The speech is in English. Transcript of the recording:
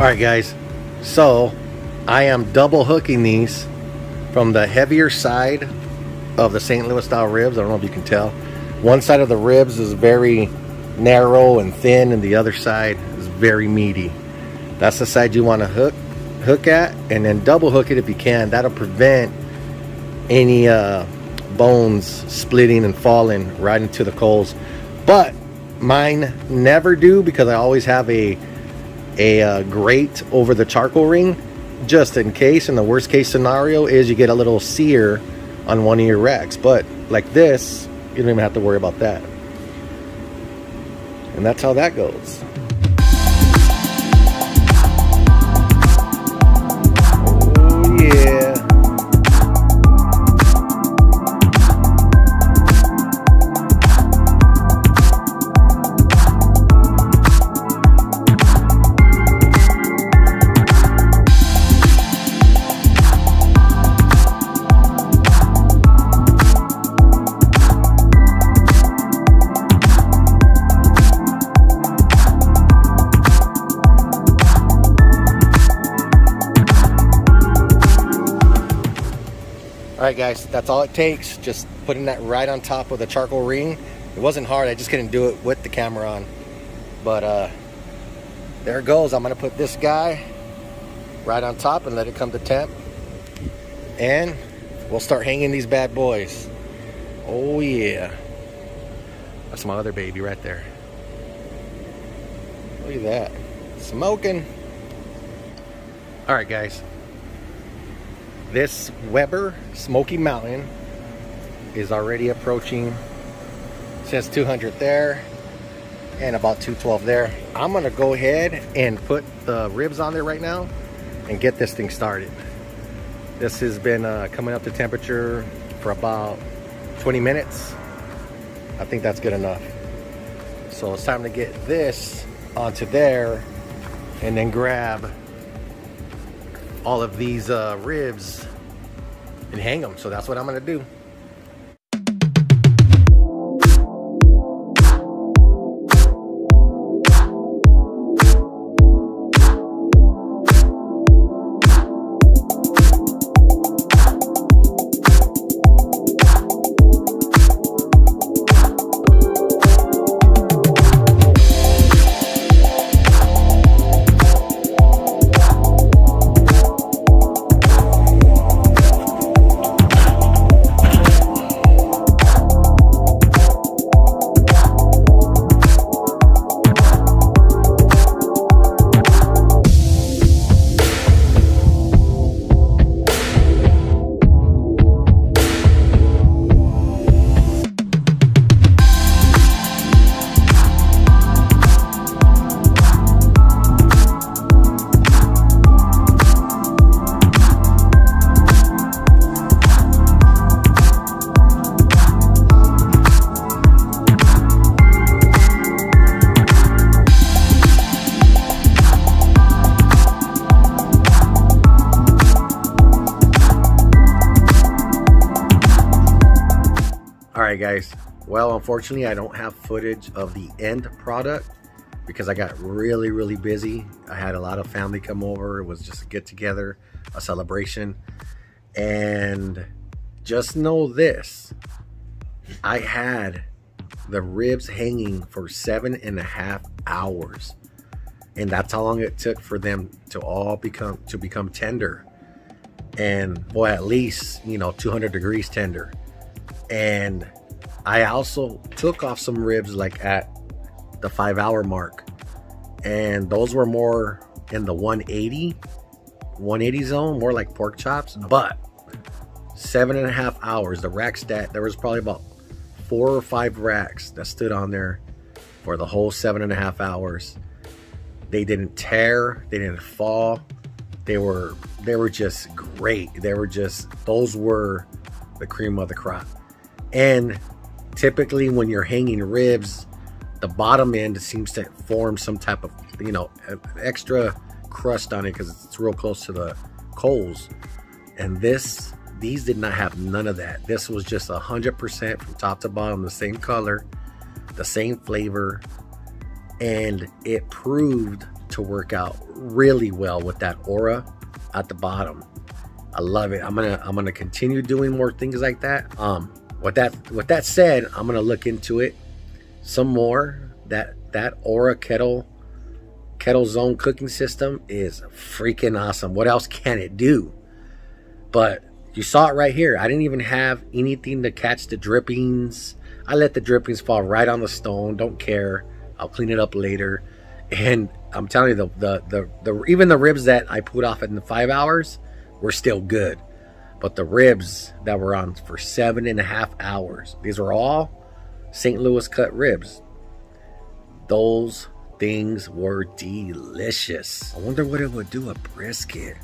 Alright guys, so I am double hooking these from the heavier side of the St. Louis style ribs. I don't know if you can tell. One side of the ribs is very narrow and thin, and the other side is very meaty. That's the side you want to hook at, and then double hook it if you can. That'll prevent any bones splitting and falling right into the coals. But mine never do, because I always have a grate over the charcoal ring, just in case. And the worst case scenario is you get a little sear on one of your racks. But like this, you don't even have to worry about that. And that's how that goes. Oh yeah. Alright guys, that's all it takes. Just putting that right on top of the charcoal ring. It wasn't hard, I just couldn't do it with the camera on. But there it goes. I'm gonna put this guy right on top and let it come to temp. And we'll start hanging these bad boys. Oh yeah. That's my other baby right there. Look at that. Smoking. Alright guys. This Weber Smokey Mountain is already approaching, says 200 there and about 212 there. I'm gonna go ahead and put the ribs on there right now and get this thing started. This has been coming up to temperature for about 20 minutes. I think that's good enough. So it's time to get this onto there and then grab all of these ribs and hang them. So that's what I'm gonna do. Alright guys, well unfortunately I don't have footage of the end product because I got really busy. I had a lot of family come over. It was just a get together, a celebration. And just know this, I had the ribs hanging for 7.5 hours, and that's how long it took for them to all become tender. And well, at least, you know, 200 degrees tender. And I also took off some ribs like at the 5-hour mark, and those were more in the 180 zone, more like pork chops. But 7.5 hours, the rack stat, there was probably about 4 or 5 racks that stood on there for the whole 7.5 hours. They didn't tear, they didn't fall. They were just great. Those were the cream of the crop. And typically when you're hanging ribs, the bottom end seems to form some type of, you know, extra crust on it because it's real close to the coals. And these did not have none of that. This was just 100% from top to bottom, the same color, the same flavor, and it proved to work out really well with that aura at the bottom. I love it. I'm gonna continue doing more things like that. With that said, I'm gonna look into it some more. That Aura Kettle Zone cooking system is freaking awesome. What else can it do? But you saw it right here. I didn't even have anything to catch the drippings. I let the drippings fall right on the stone. Don't care. I'll clean it up later. And I'm telling you, even the ribs that I put off in the 5 hours were still good. But the ribs that were on for 7.5 hours, these are all St. Louis cut ribs. Those things were delicious. I wonder what it would do a brisket.